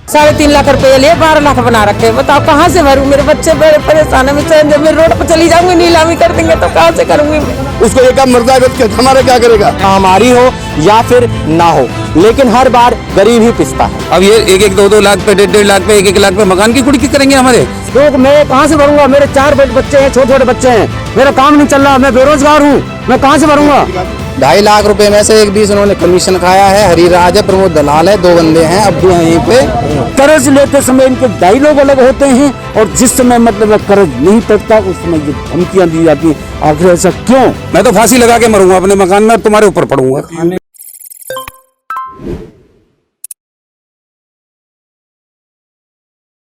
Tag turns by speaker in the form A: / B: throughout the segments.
A: ₹3.5 लाख रुपए लिए 12 लाख बना रखे। बताओ कहाँ से भरूं? मेरे बच्चे बड़े परेशान है। मैं जब मैं रोड पर चली जाऊंगी नीलामी कर देंगे तो कहाँ से करूंगी मैं?
B: उसको एक काम मरता है, हमारा क्या करेगा?
C: हमारी हो या फिर ना हो, लेकिन हर बार गरीब ही पिसता है।
D: अब ये 1-1, 2-2 लाख पे, 1.5 लाख पे, 1-1 लाख पे मकान की कुर्की करेंगे हमारे।
C: तो मैं कहाँ से भरूंगा? मेरे 4 बच्चे हैं, छोटे छोटे बच्चे हैं, मेरा काम नहीं चल रहा, मैं बेरोजगार हूँ, मैं कहाँ से भरूंगा?
E: 2.5 लाख रुपए में से 1.20 उन्होंने कमीशन खाया है। हरिराज है, प्रमोद दलाल है, 2 बंदे हैं अब भी यहीं पे।
C: कर्ज लेते समय इनके डायलॉग अलग होते हैं और जिस समय मतलब कर्ज नहीं तड़ता उस समय ये धमकियां दी जाती हैं। आखिर ऐसा क्यों?
D: मैं तो फांसी लगा के मरूंगा अपने मकान में, तुम्हारे ऊपर पड़ूंगा।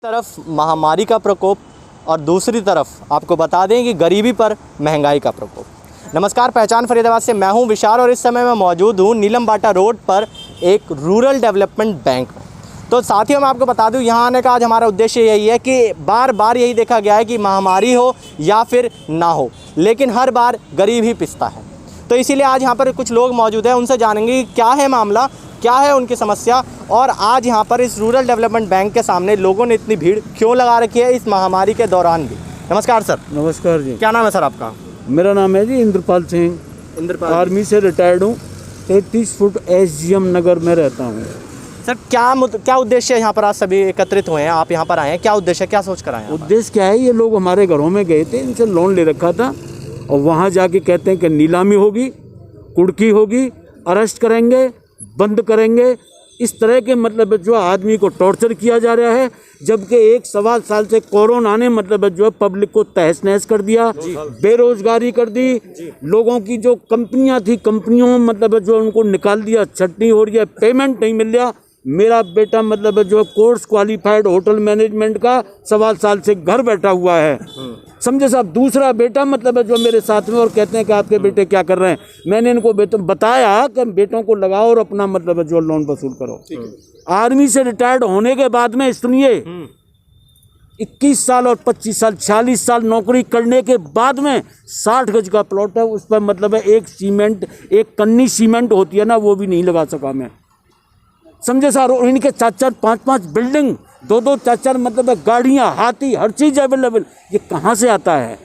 C: तरफ महामारी का प्रकोप और दूसरी तरफ आपको बता दें कि गरीबी पर महंगाई का प्रकोप। नमस्कार, पहचान फरीदाबाद से मैं हूं विशाल और इस समय मैं मौजूद हूं नीलम बाटा रोड पर एक रूरल डेवलपमेंट बैंक में। तो साथियों मैं आपको बता दूं यहाँ आने का आज हमारा उद्देश्य यही है कि बार बार यही देखा गया है कि महामारी हो या फिर ना हो, लेकिन हर बार गरीब ही पिसता है। तो इसीलिए आज यहाँ पर कुछ लोग मौजूद हैं, उनसे जानेंगे क्या है मामला, क्या है उनकी समस्या और आज यहाँ पर इस रूरल डेवलपमेंट बैंक के सामने लोगों ने इतनी भीड़ क्यों लगा रखी है इस महामारी के दौरान भी। नमस्कार सर।
F: नमस्कार जी।
C: क्या नाम है सर आपका?
F: मेरा नाम है जी इंद्रपाल सिंह।
C: इंद्रपाल,
F: आर्मी से रिटायर्ड हूँ। 33 फुट SGM नगर में रहता हूँ।
C: सर क्या उद्देश्य है यहाँ पर आज सभी एकत्रित हुए हैं, आप यहाँ पर आए हैं, क्या उद्देश्य, क्या सोच कर आए हैं?
F: उद्देश्य क्या है, ये लोग हमारे घरों में गए थे, इनसे लोन ले रखा था और वहाँ जाके कहते हैं कि नीलामी होगी, कुड़की होगी, अरेस्ट करेंगे, बंद करेंगे। इस तरह के मतलब जो आदमी को टॉर्चर किया जा रहा है, जबकि 1-1.25 साल से कोरोना ने मतलब जो है पब्लिक को तहस नहस कर दिया, बेरोजगारी कर दी, लोगों की जो कंपनियां थी कंपनियों में मतलब जो उनको निकाल दिया, छटनी हो रही है, पेमेंट नहीं मिल रहा। मेरा बेटा मतलब जो कोर्स क्वालिफाइड होटल मैनेजमेंट का 1.25 साल से घर बैठा हुआ है, समझे साहब। दूसरा बेटा मतलब जो मेरे साथ में और कहते हैं कि आपके बेटे क्या कर रहे हैं। मैंने इनको बताया कि बेटों को लगाओ और अपना मतलब जो लोन वसूल करो। आर्मी से रिटायर्ड होने के बाद में सुनिए 21 साल और 25 साल 46 साल नौकरी करने के बाद में 60 गज का प्लॉट है, उस पर मतलब एक कन्नी सीमेंट होती है ना, वो भी नहीं लगा सका मैं, समझे सर। और इनके 4-4 5-5 बिल्डिंग, 2-2 4-4 मतलब गाड़ियाँ, हाथी, हर चीज़ अवेलेबल। ये कहाँ से आता है?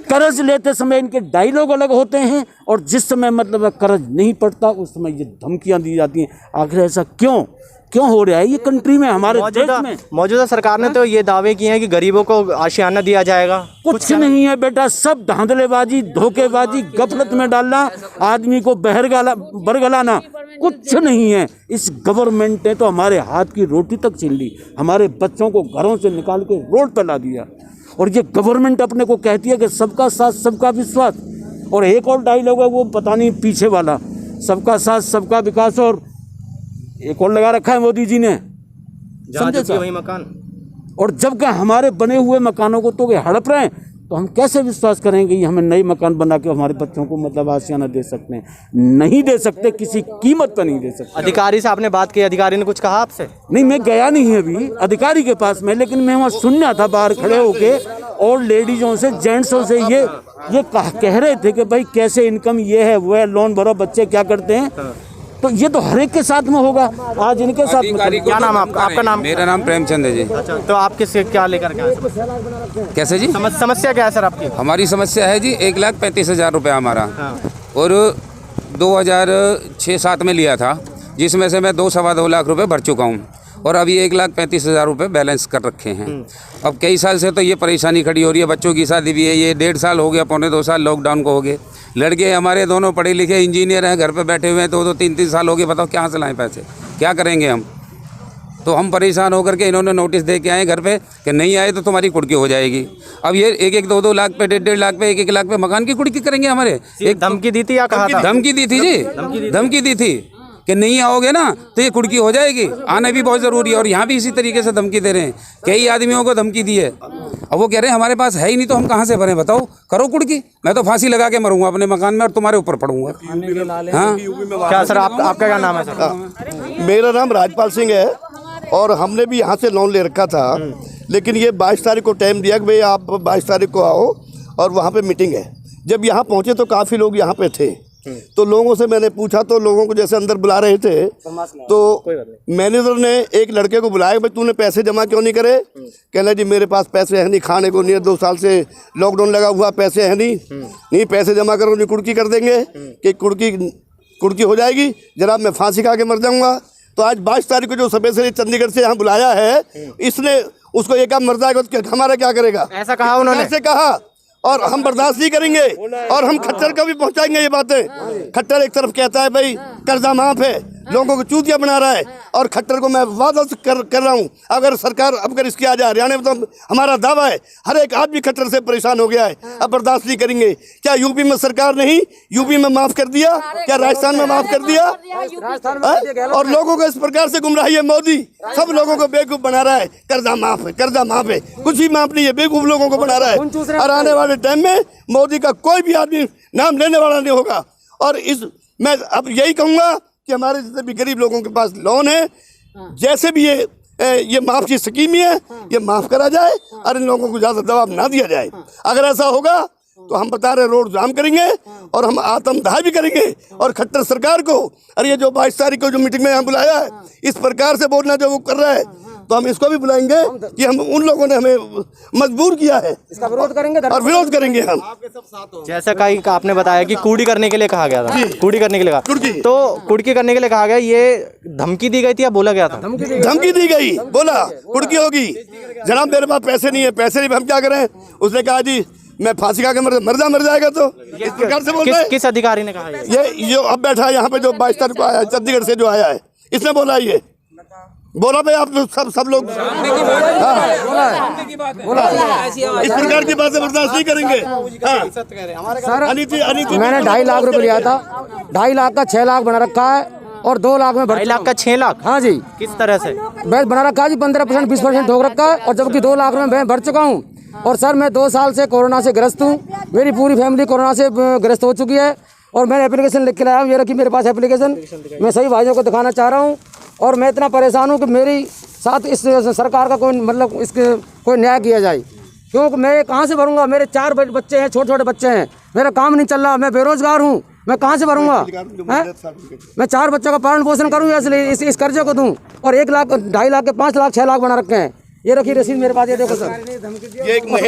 F: कर्ज लेते समय इनके डायलॉग अलग होते हैं और जिस समय मतलब कर्ज नहीं पड़ता उस समय ये धमकियाँ दी जाती हैं। आखिर ऐसा क्यों हो रहा है ये कंट्री में, हमारे देश में?
C: मौजूदा सरकार ने तो ये दावे किए हैं कि गरीबों को आशियाना दिया जाएगा।
F: कुछ नहीं है बेटा, सब धांधलेबाजी, धोखेबाजी, गफलत में डालना, आदमी को बरगलाना, कुछ नहीं है। इस गवर्नमेंट ने तो हमारे हाथ की रोटी तक छीन ली, हमारे बच्चों को घरों से निकाल के रोड पर ला दिया। और ये गवर्नमेंट अपने को कहती है कि सबका साथ सबका विश्वास, और एक और डायलॉग है वो पता नहीं पीछे वाला, सबका साथ सबका विकास, और एक और लगा रखा है मोदी जी ने, समझे
C: वही मकान।
F: और जबकि हमारे बने हुए मकानों को तो हड़प रहे हैं, तो हम कैसे विश्वास करेंगे कि हमें नए मकान बना के हमारे बच्चों को मतलब आशियाना दे सकते हैं? नहीं दे सकते, किसी कीमत पर नहीं दे सकते।
C: अधिकारी से आपने बात की, अधिकारी ने कुछ कहा आपसे?
F: नहीं, मैं गया नहीं है अभी अधिकारी के पास में, लेकिन मैं वहाँ सुनना था बाहर खड़े होके, और लेडीजों से, जेंट्सों से ये कह रहे थे कि भाई कैसे इनकम ये है वो है, लोन भरो, बच्चे क्या करते हैं। तो ये तो हर एक के साथ में होगा, आज इनके साथ में।
C: क्या नाम आपका? आपका नाम?
D: मेरा नाम प्रेमचंद है जी।
C: अच्छा, तो आप किससे क्या लेकर के आए?
D: कैसे जी?
C: समस्या क्या है सर आपकी?
D: हमारी समस्या है जी 1,35,000 रुपये हमारा, और 2006-07 में लिया था, जिसमें से मैं 2-2.25 लाख रुपए भर चुका हूँ, और अभी 1,35,000 रुपये बैलेंस कर रखे हैं। अब कई साल से तो ये परेशानी खड़ी हो रही है, बच्चों की शादी भी है, ये 1.5 साल हो गया, 1.25 साल लॉकडाउन को हो गए। लड़के हमारे दोनों पढ़े लिखे इंजीनियर हैं, घर पे बैठे हुए हैं, 2-2 3-3 साल हो गए, बताओ कहाँ से लाएं पैसे, क्या करेंगे हम? तो हम परेशान होकर के इन्होंने नोटिस दे के आए घर पे कि नहीं आए तो तुम्हारी कुड़की हो जाएगी। अब ये 1-1 2-2 लाख पे, 1.5 लाख पे, 1-1 लाख पे मकान की कुड़की करेंगे हमारे।
C: एक धमकी दी थी या कहा था?
D: धमकी दी थी जी, धमकी दी थी। कि नहीं आओगे ना तो ये कुड़की हो जाएगी, आना भी बहुत ज़रूरी है। और यहाँ भी इसी तरीके से धमकी दे रहे हैं, कई आदमियों को धमकी दी है। अब वो कह रहे हैं हमारे पास है ही नहीं तो हम कहाँ से भरें, बताओ, करो कुड़की, मैं तो फांसी लगा के मरूंगा अपने मकान में और तुम्हारे ऊपर पड़ूंगा। हाँ
C: क्या सर आपका क्या नाम है सर?
B: मेरा नाम राजपाल सिंह है और हमने भी यहाँ से लोन ले रखा था, लेकिन ये 22 तारीख को टाइम दिया कि भाई आप 22 तारीख को आओ और वहाँ पे मीटिंग है। जब यहाँ पहुँचे तो काफ़ी लोग यहाँ पे थे, तो लोगों से मैंने पूछा तो लोगों को जैसे अंदर बुला रहे थे तो मैनेजर ने एक लड़के को बुलाया, भाई तूने पैसे जमा क्यों नहीं करे? कहना जी मेरे पास पैसे हैं नहीं, खाने को नहीं है, 2 साल से लॉकडाउन लगा हुआ, पैसे हैं नहीं पैसे जमा करो नहीं कुड़की कर देंगे कि कुड़की हो जाएगी, जनाब मैं फांसी खा के मर जाऊँगा। तो आज 22 तारीख को जो स्पेशली चंडीगढ़ से यहाँ बुलाया है, इसने उसको एक काम मर जाएगा तो हमारा क्या करेगा,
C: ऐसा कहा उन्होंने?
B: ऐसे कहा और हम बर्दाश्त नहीं करेंगे और हम खट्टर को भी पहुंचाएंगे ये बातें। खट्टर एक तरफ कहता है भाई कर्जा माफ है, लोगों को चूतिया बना रहा है, और खट्टर को मैं वादा कर रहा हूं अगर सरकार अगर इसकी आ जाए हरियाणा में तो हमारा दावा है हर एक आदमी खट्टर से परेशान हो गया है, अब बर्दाश्त नहीं करेंगे। क्या यूपी में सरकार नहीं, यूपी में माफ कर दिया, क्या राजस्थान में माफ कर दिया? और लोगों को इस प्रकार से गुमराही है मोदी, सब लोगों को बेवकूफ बना रहा है, कर्जा माफ है, कर्जा माफ है, कुछ ही माफ नहीं है, बेवकूफ लोगों को बना रहा है। और आने वाले टाइम में मोदी का कोई भी आदमी नाम लेने वाला नहीं होगा। और इस मैं अब यही कहूँगा कि हमारे जितने भी गरीब लोगों के पास लोन है, जैसे भी ये माफ़ की स्कीम है, ये माफ़ करा जाए और इन लोगों को ज़्यादा दबाव ना दिया जाए। अगर ऐसा होगा तो हम बता रहे रोड जाम करेंगे और हम आत्मदाह भी करेंगे और खट्टर सरकार को, और ये जो 22 तारीख को जो मीटिंग में यहाँ बुलाया है, इस प्रकार से बोलना जो वो कर रहा है, तो हम इसको भी बुलाएंगे कि हम उन लोगों ने हमें मजबूर किया है, इसका विरोध करेंगे और विरोध करेंगे हम।
C: जैसा कहीं आपने बताया कि कूड़ी करने के लिए कहा गया था, कूड़ी करने के लिए कहा, तो कुड़की करने के लिए कहा गया, ये धमकी दी गई थी या बोला गया था?
B: धमकी दी गई, बोला कुड़की होगी, जनाब मेरे पास पैसे नहीं है, पैसे नहीं, हम क्या करें? उसने कहा जी मैं फांसी खा के मर जाएगा। तो इस प्रकार से बोल रहे हैं।
C: किस अधिकारी ने कहा
B: ये जो अब बैठा है यहाँ पे जो 22 तारीख को आया चंडीगढ़ से जो आया है, इसने बोला ये बोला भाई आप सब लोग इस प्रकार की बातें बर्दाश्त नहीं करेंगे।
E: सर मैंने 2.5 लाख रुपए लिया था, 2.5 लाख का 6 लाख बना रखा है और 2 लाख में
C: 2.5 लाख का 6 लाख?
E: हाँ जी।
C: किस तरह से
E: बैच बना रखा है जी? 15% 20% ठोक रखा है, और जबकि 2 लाख में मैं भर चुका हूँ। और सर मैं 2 साल से कोरोना से ग्रस्त हूँ, मेरी पूरी फैमिली कोरोना से ग्रस्त हो चुकी है, और मैंने एप्लीकेशन लिख के लाया हूँ, ये रखी मेरे पास एप्लीकेशन, मैं सभी भाइयों को दिखाना चाह रहा हूँ। और मैं इतना परेशान हूँ कि मेरी साथ इस सरकार का कोई मतलब इसके कोई न्याय किया जाए, क्योंकि मैं कहाँ से भरूँगा? मेरे 4 बच्चे हैं, छोटे छोटे बच्चे हैं, मेरा काम नहीं चल रहा, मैं बेरोजगार हूँ, मैं कहाँ से भरूँगा? मैं 4 बच्चों का पालन पोषण करूँ इसलिए इस कर्जे को दूँ, और 1 लाख 2.5 लाख के 5 लाख 6 लाख बना रखे हैं। ये रखी रसीद मेरे पास, ये देखो सर।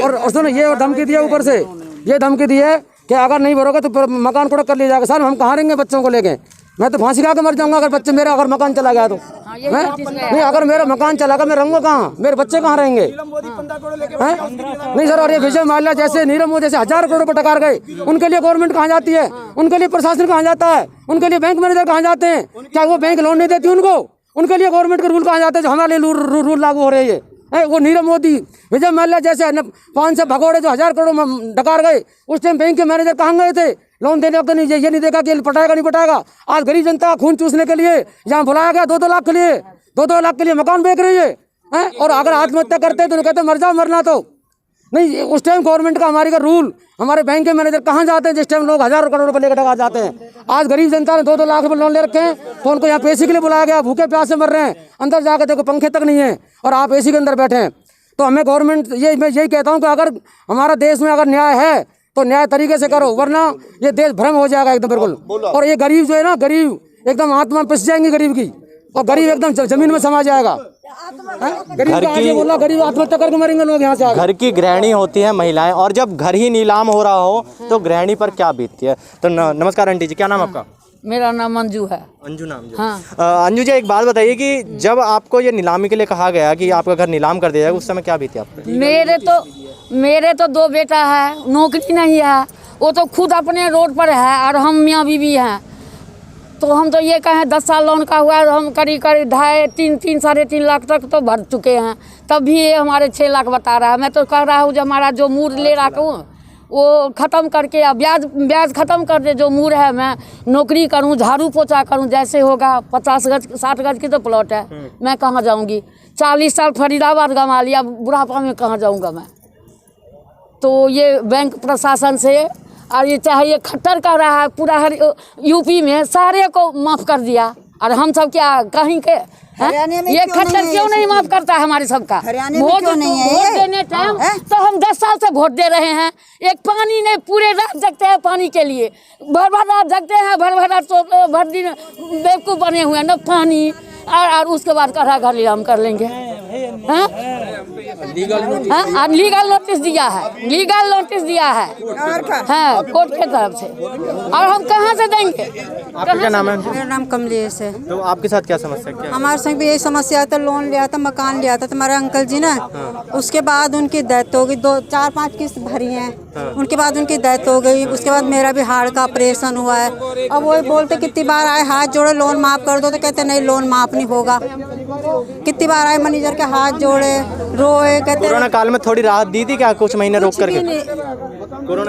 E: और सुनो ये धमकी दी है ऊपर से, ये धमकी दी है कि अगर नहीं भरोगे तो मकान कुड़क कर लिया जाएगा। सर हम कहाँ रहेंगे बच्चों को लेके? मैं तो फांसी खा के मर जाऊंगा अगर बच्चे मेरा अगर मकान चला गया तो। मैं नहीं, अगर मेरा मकान चला गया मैं रहूँगा कहाँ? मेरे बच्चे कहाँ रहेंगे? नहीं सर, और ये विजय माल्या जैसे नीरव मोदी जैसे 1000 करोड़ रुपए टकार गए, उनके लिए गवर्नमेंट कहाँ जाती है? उनके लिए प्रशासन कहाँ जाता है? उनके लिए बैंक मैनेजर कहाँ जाते हैं? क्या वो बैंक लोन नहीं देती उनको? उनके लिए गवर्नमेंट के रूल कहाँ जाते हैं जो हमारे लिए रूल लागू हो रहे हैं? वो नीरव मोदी विजय माल्या जैसे 500 भगोड़े जो 1000 करोड़ डकार गए, उस टाइम बैंक के मैनेजर कहाँ गए थे? लोन देने वक्त नहीं, ये नहीं देखा कि पटाएगा नहीं पटाएगा। आज गरीब जनता का खून चूसने के लिए यहाँ बुलाया गया 2-2 लाख के लिए, 2-2 लाख के लिए मकान बेच रही है। और अगर आत्महत्या करते हैं तो कहते मर जाओ, मरना तो नहीं। उस टाइम गवर्नमेंट का हमारी का रूल, हमारे बैंक के मैनेजर कहाँ जाते हैं जिस टाइम लोग 1000 करोड़ रुपए लेकर टका जाते हैं? आज गरीब जनता ने 2-2 लाख रुपए लोन ले रखे हैं, तो उनको यहाँ एसी के लिए बुलाया गया, भूखे प्यास से मर रहे हैं, अंदर जाकर देखो पंखे तक नहीं है और आप एसी के अंदर बैठे हैं। तो हमें गवर्नमेंट मैं यही कहता हूँ कि अगर हमारा देश में अगर न्याय है तो न्याय तरीके से करो, वरना ये देश भ्रम हो जाएगा एकदम बिल्कुल। और ये गरीब जो है ना, गरीब एकदम आत्मा पिस जाएंगी गरीब की, और गरीब एकदम जमीन में समा जाएगा। गरीब आत्महत्या करके मरेंगे लोग यहाँ से।
C: घर की गृहिणी होती है महिलाएं, और जब घर ही नीलाम हो रहा हो तो गृहिणी पर क्या बीतती है? तो नमस्कार आंटी जी, क्या नाम आपका?
G: मेरा नाम अंजू है।
C: अंजू नाम जी।
G: हाँ।
C: अंजू जी एक बात बताइए कि जब आपको ये नीलामी के लिए कहा गया कि आपका घर नीलाम कर दिया जाएगा, उस समय क्या बीती आप पे?
G: मेरे तो 2 बेटा है, नौकरी नहीं है, वो तो खुद अपने रोड पर है, और हम मियाँ बीवी हैं। तो हम तो ये कहें 10 साल लोन का हुआ है, हम करीब 2.5 साढ़े 3 लाख तक तो भर चुके हैं, तब भी ये हमारे 6 लाख बता रहा है। मैं तो कह रहा हूँ जो हमारा जो मूड ले रहा हूँ वो ख़त्म करके अब ब्याज ख़त्म कर दे। जो मूड है मैं नौकरी करूं, झाड़ू पोछा करूं, जैसे होगा। 50 गज 60 गज की तो प्लॉट है, मैं कहाँ जाऊंगी। 40 साल फरीदाबाद गंवा लिया, बुढ़ापा में कहाँ जाऊंगा मैं। तो ये बैंक प्रशासन से और ये चाहे ये खट्टर कर रहा है पूरा हर यूपी में सारे को माफ़ कर दिया, और हम सब क्या कहीं के ये खट्टर क्यों नहीं माफ करता है हमारे सबका। वोट देने टाइम तो हम 10 साल से वोट दे रहे हैं, एक पानी नहीं, पूरे रात जगते हैं पानी के लिए, भर रात जगते हैं, भर रात भर दिन बेवकूफ़ बने हुए हैं, न पानी और उसके बाद कहा घर लीलाम कर लेंगे। लीगल नोटिस दिया है, लीगल नोटिस दिया है हाँ कोर्ट के तरफ से, और हम कहाँ से देंगे।
C: आपका क्या नाम है?
H: मेरा नाम कमलेश है।
C: तो आपके साथ क्या समस्या क्या है?
H: हमारे संग भी यही समस्या था, लोन लिया था, मकान लिया था तुम्हारे अंकल जी ना। उसके बाद उनकी डेथ हो गई, 4-5 किस्त भरी हैं। उनके बाद उनकी डेथ हो गई। उसके बाद मेरा भी हार्ट का ऑपरेशन हुआ है। अब वो बोलते कितनी बार आए हाथ जोड़े लोन माफ़ कर दो, तो कहते नहीं लोन माफ़ नहीं होगा। कितनी बार आए मैनेजर के हाथ जोड़े, रोए, कहते
C: कोरोना काल में थोड़ी राहत दी थी क्या, कुछ महीने रोक करके?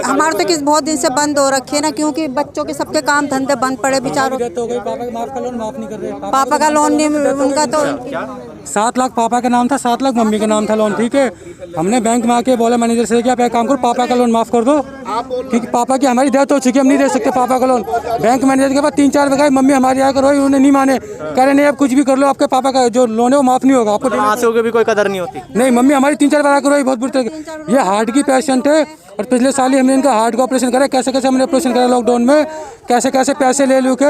H: हमारे तो किस बहुत दिन से बंद हो रखे ना, क्योंकि बच्चों के सबके काम धंधे बंद पड़े बेचारों। पापा का लोन नहीं, उनका तो
E: 7 लाख पापा का नाम था, 7 लाख मम्मी का नाम था लोन। ठीक है, हमने बैंक में आके बोला मैनेजर से कि आप एक काम करो, पापा का लोन माफ़ कर दो, क्योंकि पापा की हमारी डेथ हो चुकी है, हम नहीं दे सकते पापा का लोन। बैंक मैनेजर के पास 3-4 बगाए, मम्मी हमारी आकर रोई, उन्होंने नहीं माने, कह रहे नहीं आप कुछ भी कर लो, आपके पापा का जो लोन है वो माफ़ नहीं होगा, आपको
C: आंसू की भी कोई कदर नहीं होती।
E: नहीं, मम्मी हमारी 3-4 बार आकर रोई, बहुत बुरी तरह। ये हार्ट की पेशेंट है, और पिछले साल ही हमने इनका हार्ट का ऑपरेशन करा। कैसे कैसे हमने ऑपरेशन करा लॉकडाउन में, कैसे कैसे पैसे ले लू के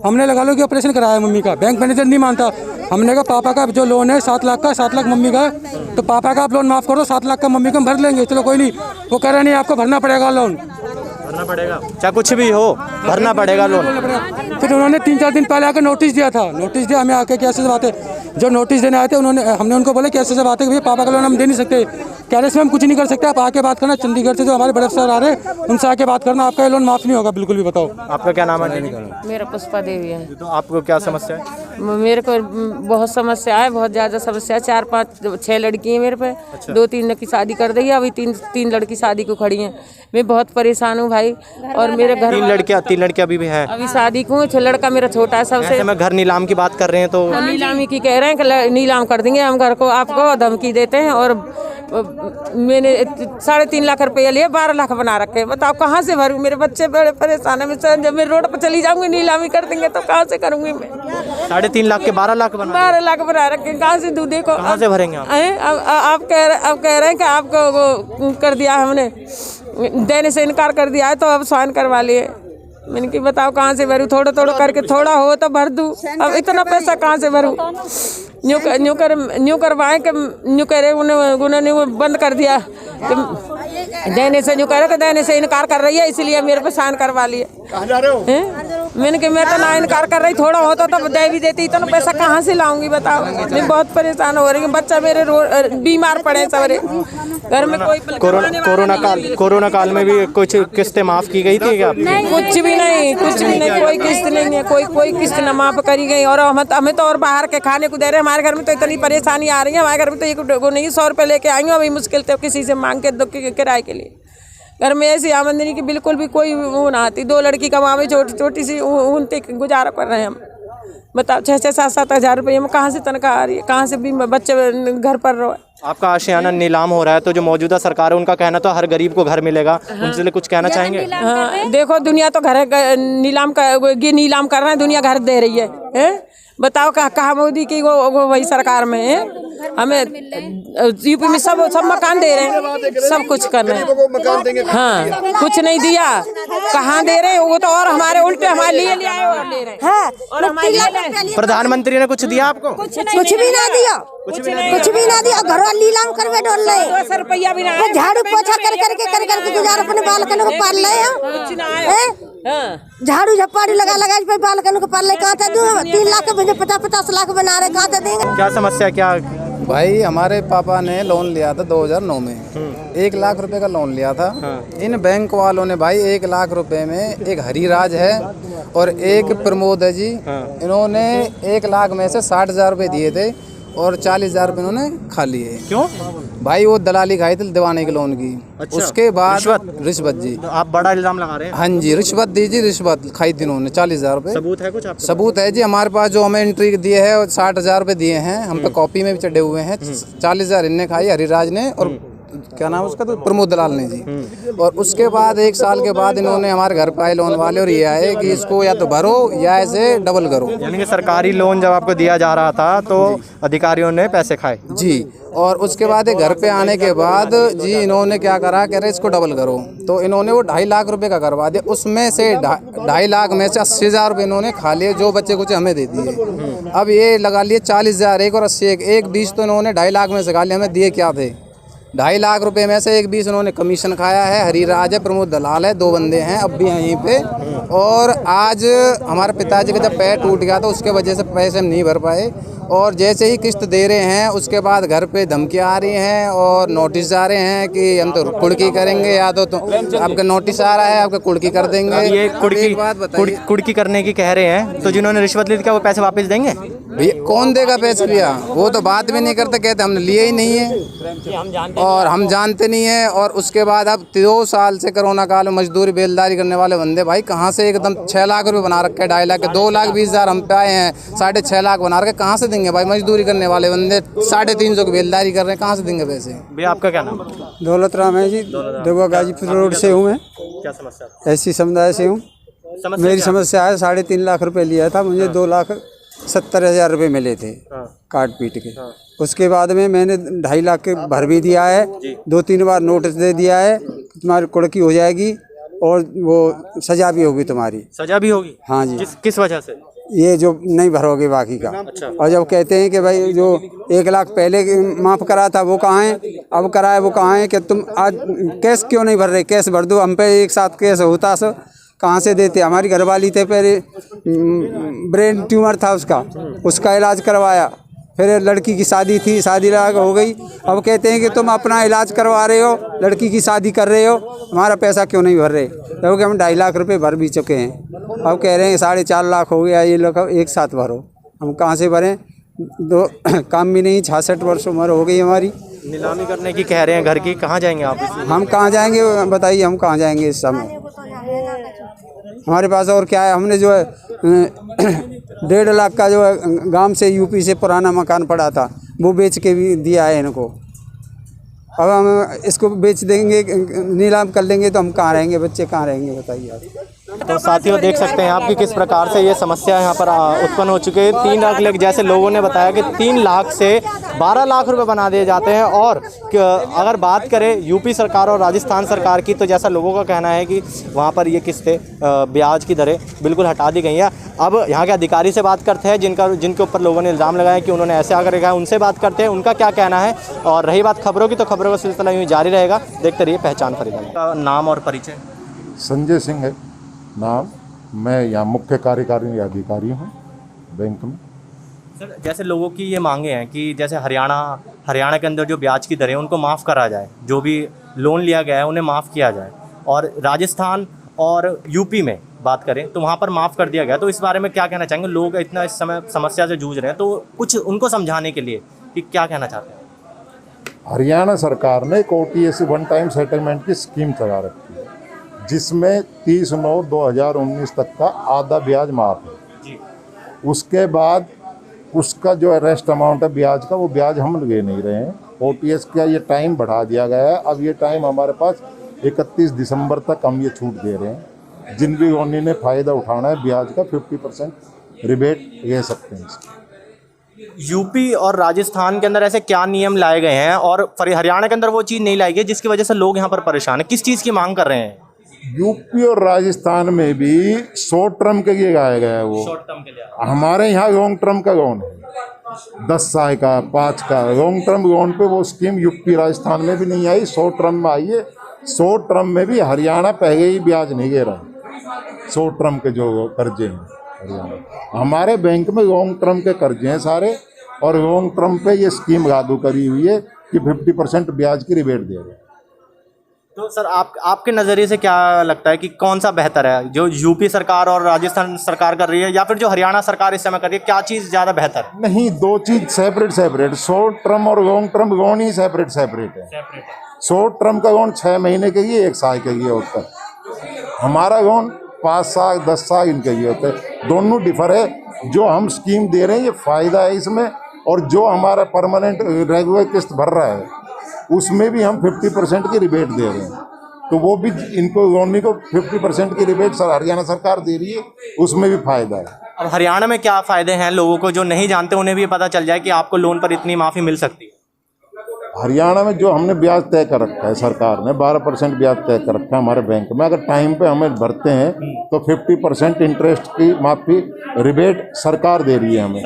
E: हमने लगा लो कि ऑपरेशन कराया मम्मी का। बैंक मैनेजर नहीं मानता। हमने कहा पापा का जो लोन है 7 लाख का, 7 लाख मम्मी का, तो पापा का आप लोन माफ़ कर दो, 7 लाख का मम्मी का हम भर लेंगे। चलो कोई नहीं, वो कह रहे नहीं आपको भरना पड़ेगा लोन,
C: भरना पड़ेगा, चाहे कुछ भी हो भरना पड़ेगा लोन।
E: फिर उन्होंने 3-4 दिन पहले आकर नोटिस दिया था, नोटिस दिया हमें आके, कैसे बात है, जो नोटिस देने आए थे हमने उनको बोला कैसे से बात है कि भैया पापा का लोन हम दे नहीं सकते, कह रहे इसमें हम कुछ नहीं कर सकते, आप आके बात करना, चंडीगढ़ से जो हमारे बड़े अफसर आ रहे हैं उनसे आके बात करना, आपका ये लोन माफ़ नहीं होगा बिल्कुल भी। बताओ
C: आपका क्या नाम है?
A: मेरा पुष्पा देवी है।
C: तो आपको क्या समस्या है?
A: मेरे को बहुत समस्या है, बहुत ज़्यादा समस्या है। 4-5-6 लड़की हैं मेरे पे। 2-3 की शादी कर दी है, अभी 3 लड़की शादी को खड़ी हैं। मैं बहुत परेशान हूँ भाई, और मेरे घर
C: 3 लड़कियाँ अभी भी हैं?
A: अभी शादी को लड़का मेरा छोटा है सबसे।
C: मैं घर नीलाम की बात कर रहे हैं तो
A: नीलामी की कह रहे हैं कि नीलाम कर देंगे हम घर को, आपको धमकी देते हैं। और मैंने 3.5 लाख रुपये लिए, 12 लाख बना रखे। बताओ कहाँ से भरूँ, मेरे बच्चे बड़े परेशान है। जब मैं रोड पर चली जाऊँगी नीलामी कर देंगे तो कहाँ से करूँगी मैं।
C: 3.5 लाख के 12 लाख
A: 12 लाख बना रखे, कहाँ से दूँ? देखो
C: कहाँ से भरेंगे
A: आप कह रहे हैं कि आपको कर दिया, हमने देने से इनकार कर दिया है, तो अब साइन करवा लिए। मैंने कि बताओ कहाँ से भरूँ, थोड़ा करके, थोड़ा हो तो भर दूँ, अब इतना पैसा कहाँ से भरूँ। न्यू करवाएं कि न्यू कह रहे उन्होंने वो बंद कर दिया, देने से न्यू कह रहे कि देने से इनकार कर रही है, इसलिए मेरे पे साइन करवा लिए। मैंने कि मैं तो ना इनकार कर रही, थोड़ा होता तो दे भी देती, इतना पैसा कहाँ से लाऊंगी बताओ। मैं बहुत परेशान हो रही हूँ, बच्चा मेरे बीमार पड़े सवरे, घर में कोई
C: कोरोना काल में भी कुछ किस्तें माफ़ की गई थी क्या?
A: कुछ भी नहीं, कोई किस्त नहीं है, कोई किस्त न माफ़ करी गई। और हमें तो और बाहर के खाने को दे रहे हैं। हमारे घर में तो इतनी परेशानी आ रही है, हमारे घर में तो एक नहीं 100 रुपये लेके आई हूँ अभी, मुश्किल तो किसी से मांग के किराए के लिए। घर में ऐसी आमदनी की बिल्कुल भी कोई वो ना आती। 2 लड़की कमावे, छोटी सी उन तक गुजारा कर रहे हैं हम। बताओ 6-7 हज़ार रुपये में कहाँ से तनख्वाह आ रही है, कहाँ से भी बच्चे घर पर रहो।
C: आपका आशियाना नीलाम हो रहा है, तो जो मौजूदा सरकार है उनका कहना तो हर गरीब को घर मिलेगा, उनसे लिए कुछ कहना चाहेंगे?
A: हाँ, देखो दुनिया तो घर नीलाम कर रहे हैं, दुनिया घर दे रही है। बताओ कहाँ मोदी की वो वही सरकार में है। हमें यूपी में सब मकान दे रहे हैं, सब कुछ कर रहे हैं। हाँ, कुछ नहीं दिया, कहाँ दे रहे हैं वो तो, और हमारे उल्टे हमारे लिए आए और ले रहे हैं। और हमारे
C: प्रधानमंत्री ने कुछ दिया आपको?
H: कुछ भी ना दिया, कुछ भी ना दिया। घर वाले नीलाम करवे डोल ले,
A: 200 रुपया भी ना,
H: झाड़ू पोछा कर गुजार अपने बालकनों को पाल ले हैं। झाड़ू झप्पाड़ी लगा पे बालकनों को पाल ले, कहाँ से दूँ? 3 लाख 50 लाख बना रहे, कहाँ से देंगे?
C: क्या समस्या क्या?
I: भाई हमारे पापा ने लोन लिया था 2009 में, 1 लाख रुपए का लोन लिया था। इन बैंक वालों ने भाई 1 लाख रुपए में, एक हरिराज है और एक प्रमोद है जी, इन्होंने 1 लाख में से 60,000 रुपये दिए थे और 40,000 रुपये इन्होंने खा लिए।
C: क्यों
I: भाई वो दलाली खाई थी दीवाने के लोन की।
C: अच्छा,
I: उसके बाद रिश्वत जी।
C: तो आप बड़ा इल्जाम लगा रहे हैं।
I: हाँ जी, रिश्वत दीजिए, रिश्वत खाई थी इन्होंने 40,000 रुपये।
C: सबूत है कुछ आपके
I: सबूत है जी हमारे पास, जो हमें एंट्री दिए है 60,000 रुपये दिए हैं हम पे, कॉपी में भी चढ़े हुए हैं। 40,000 इनने खाई, हरिराज ने, और क्या नाम उसका, तो प्रमोद दलाल ने जी। और उसके बाद 1 साल के बाद इन्होंने हमारे घर पे आए लोन वाले और ये आए कि इसको या तो भरो या ऐसे डबल करो।
C: यानी कि सरकारी लोन जब आपको दिया जा रहा था तो अधिकारियों ने पैसे खाए
I: जी। और उसके बाद ये घर पे आने के बाद जी इन्होंने क्या करा, कह रहे इसको डबल करो, तो इन्होंने वो 2.5 लाख रुपए का करवा दिया। उसमें से 2.5 लाख में से 80,000 रुपये इन्होंने खा लिए, जो बच्चे कुछ हमें दे दिए। अब ये लगा लिए 40,000 एक और 80 एक 20 तो इन्होंने 2.5 लाख में से खा लिए। हमें दिए क्या थे 2.5 लाख रुपए में से 1 20 उन्होंने कमीशन खाया है। हरिराज है, प्रमोद दलाल है, 2 बंदे हैं अब भी हैं यहीं पे। और आज हमारे पिताजी का जब पैर टूट गया तो उसके वजह से पैसे हम नहीं भर पाए, और जैसे ही किस्त दे रहे हैं उसके बाद घर पे धमकियाँ आ रही हैं और नोटिस आ रहे हैं कि हम तो कुड़की करेंगे, या तो आपका नोटिस आ रहा है आपका कुड़की कर देंगे।
C: ये कुड़की करने की कह रहे हैं, तो जिन्होंने रिश्वत ली थी क्या वो पैसे वापस देंगे?
I: भैया कौन देगा पैसे भैया, वो तो बात भी नहीं करते, कहते हमने लिए ही नहीं है और हम जानते नहीं है। और उसके बाद अब 2 साल से कोरोना काल में मजदूरी बेलदारी करने वाले बंदे भाई कहाँ से एकदम 6 लाख रुपए बना रखे, 2.5 लाख के 2,20,000 हम पे आए हैं, 6.5 लाख बना रखे, कहाँ से देंगे भाई? मजदूरी करने वाले बंदे 350 की बेलदारी कर रहे हैं, कहाँ से देंगे पैसे?
C: भैया आपका क्या नाम है?
J: दौलत राम है जी, देवा गाजीपुर रोड से हूँ मैं।
C: क्या समस्या?
J: ऐसी समुदाय से हूँ। मेरी समस्या है 3.5 लाख रुपए लिया था, मुझे 2,70,000 रुपये मिले थे काट पीट के। उसके बाद में मैंने 2.5 लाख के भर भी दिया है, 2-3 बार नोटिस दे दिया है तुम्हारी कुड़की हो जाएगी और वो सजा भी होगी तुम्हारी।
C: सजा भी होगी?
J: हाँ जी।
C: किस वजह से?
J: ये जो नहीं भरोगे बाकी का।
C: अच्छा।
J: और जब कहते हैं कि भाई जो 1 लाख पहले माफ़ करा था वो कहाँ है, अब कराए वो कहाँ है, कि तुम आज कैश क्यों नहीं भर रहे? कैश भर दो, हम पे एक साथ कैश होता सो कहाँ से देते? हमारी घरवाली थे, पहले ब्रेन ट्यूमर था उसका इलाज करवाया, फिर लड़की की शादी थी, शादी हो गई। अब कहते हैं कि तुम अपना इलाज करवा रहे हो, लड़की की शादी कर रहे हो, हमारा पैसा क्यों नहीं भर रहे? क्योंकि हम 2.5 लाख रुपए भर भी चुके हैं, अब कह रहे हैं 4.5 लाख हो गया, ये लोग एक साथ भरो। हम कहाँ से भरें? काम भी नहीं, 66 वर्ष उम्र हो गई हमारी।
C: नीलामी करने की कह रहे हैं घर की, कहाँ जाएंगे आप?
J: हम कहाँ जाएंगे बताइए, हम कहाँ जाएंगे इस समय? हमारे पास और क्या है? हमने जो है 1.5 लाख का जो है गांव से यूपी से पुराना मकान पड़ा था वो बेच के भी दिया है इनको। अब हम इसको बेच देंगे, नीलाम कर लेंगे तो हम कहाँ रहेंगे? बच्चे कहाँ रहेंगे बताइए आप।
C: तो साथियों देख सकते हैं आप कि किस प्रकार से ये समस्या यहाँ पर उत्पन्न हो चुकी है। 3 लाख जैसे लोगों ने बताया कि 3 लाख से 12 लाख रुपए बना दिए जाते हैं। और अगर बात करें यूपी सरकार और राजस्थान सरकार की, तो जैसा लोगों का कहना है कि वहाँ पर ये किस्तें ब्याज की दरें बिल्कुल हटा दी गई हैं। अब यहाँ के अधिकारी से बात करते हैं जिनके ऊपर लोगों ने इल्ज़ाम लगाया कि उन्होंने ऐसे आकर रखा है, उनसे बात करते हैं उनका क्या कहना है। और रही बात खबरों की, तो खबरों का सिलसिला यूँ जारी रहेगा। देखते रहिए पहचान फरीदाबाद। का नाम और परिचय?
K: संजय सिंह है नाम, मैं यहाँ मुख्य कार्यकारी अधिकारी हूँ बैंक में।
C: सर जैसे लोगों की ये मांगे हैं कि जैसे हरियाणा के अंदर जो ब्याज की दरें उनको माफ़ करा जाए, जो भी लोन लिया गया है उन्हें माफ़ किया जाए, और राजस्थान और यूपी में बात करें तो वहाँ पर माफ़ कर दिया गया। तो इस बारे में क्या कहना चाहेंगे? लोग इतना इस समय समस्या से जूझ रहे हैं, तो कुछ उनको समझाने के लिए कि क्या कहना चाहते हैं?
K: हरियाणा सरकार ने एक OTS 1 टाइम सेटलमेंट की स्कीम चला रखी है, जिसमें 30/9/2019 तक का आधा ब्याज माफ़ है जी। उसके बाद उसका जो रेस्ट अमाउंट है ब्याज का, वो ब्याज हम ले नहीं रहे हैं। OTS का ये टाइम बढ़ा दिया गया है। अब ये टाइम हमारे पास 31 दिसंबर तक हम ये छूट दे रहे हैं। जिन भी ओनली ने फ़ायदा उठाना है ब्याज का 50% रिबेट ले सकते हैं।
C: यूपी और राजस्थान के अंदर ऐसे क्या नियम लाए गए हैं और हरियाणा के अंदर वो चीज़ नहीं लाई गई जिसकी वजह से लोग यहाँ पर परेशान हैं? किस चीज़ की मांग कर रहे हैं?
K: यूपी और राजस्थान में भी शॉर्ट टर्म के लिए गाया गया है वो।
C: शॉर्ट टर्म के लिए
K: हमारे यहाँ लॉन्ग टर्म का लोन है, 10 साल का 5 का लॉन्ग टर्म लोन पे वो स्कीम यूपी राजस्थान में भी नहीं आई, शॉर्ट टर्म में आई है। शॉर्ट टर्म में भी हरियाणा पहले ही ब्याज नहीं दे रहा। शॉर्ट टर्म के जो कर्जे हैं हरियाणा, हमारे बैंक में लॉन्ग टर्म के कर्जे हैं सारे, और लॉन्ग टर्म पे ये स्कीम लागू करी हुई है कि 50% ब्याज की रिबेट दे रहे हैं।
C: तो सर आपके नज़रिए से क्या लगता है कि कौन सा बेहतर है, जो यूपी सरकार और राजस्थान सरकार कर रही है या फिर जो हरियाणा सरकार इस समय कर रही है, क्या चीज़ ज़्यादा बेहतर है?
K: नहीं, दो चीज सेपरेट शॉर्ट टर्म और लॉन्ग टर्म लोन ही सेपरेट है। शॉर्ट टर्म का लोन 6 महीने के लिए 1 साल के लिए होता है, हमारा लोन 5 साल 10 साल इनके लिए होता है। दोनों डिफर है। जो हम स्कीम दे रहे हैं ये फायदा है इसमें, और जो हमारा परमानेंट रेगुलर किस्त भर रहा है उसमें भी हम 50% की रिबेट दे रहे हैं। तो वो भी इनको लोनी को 50% की रिबेट हरियाणा सरकार दे रही है, उसमें भी फायदा है।
C: अब हरियाणा में क्या फ़ायदे हैं लोगों को जो नहीं जानते, उन्हें भी पता चल जाए कि आपको लोन पर इतनी माफ़ी मिल सकती है?
K: हरियाणा में जो हमने ब्याज तय कर रखा है, सरकार ने 12% ब्याज तय कर रखा है हमारे बैंक में। अगर टाइम पे हमें भरते हैं तो 50% इंटरेस्ट की माफ़ी रिबेट सरकार दे रही है हमें,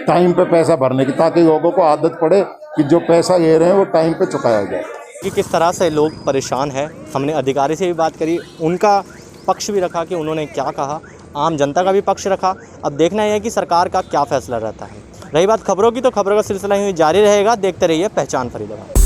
K: टाइम पे पैसा भरने की, ताकि लोगों को आदत पड़े कि जो पैसा ले रहे हैं वो टाइम पे चुकाया जाए।
C: कि किस तरह से लोग परेशान हैं, हमने अधिकारी से भी बात करी, उनका पक्ष भी रखा कि उन्होंने क्या कहा, आम जनता का भी पक्ष रखा। अब देखना यह है कि सरकार का क्या फैसला रहता है। रही बात खबरों की, तो खबरों का सिलसिला यूँ जारी रहेगा। देखते रहिए पहचान फरीदाबाद।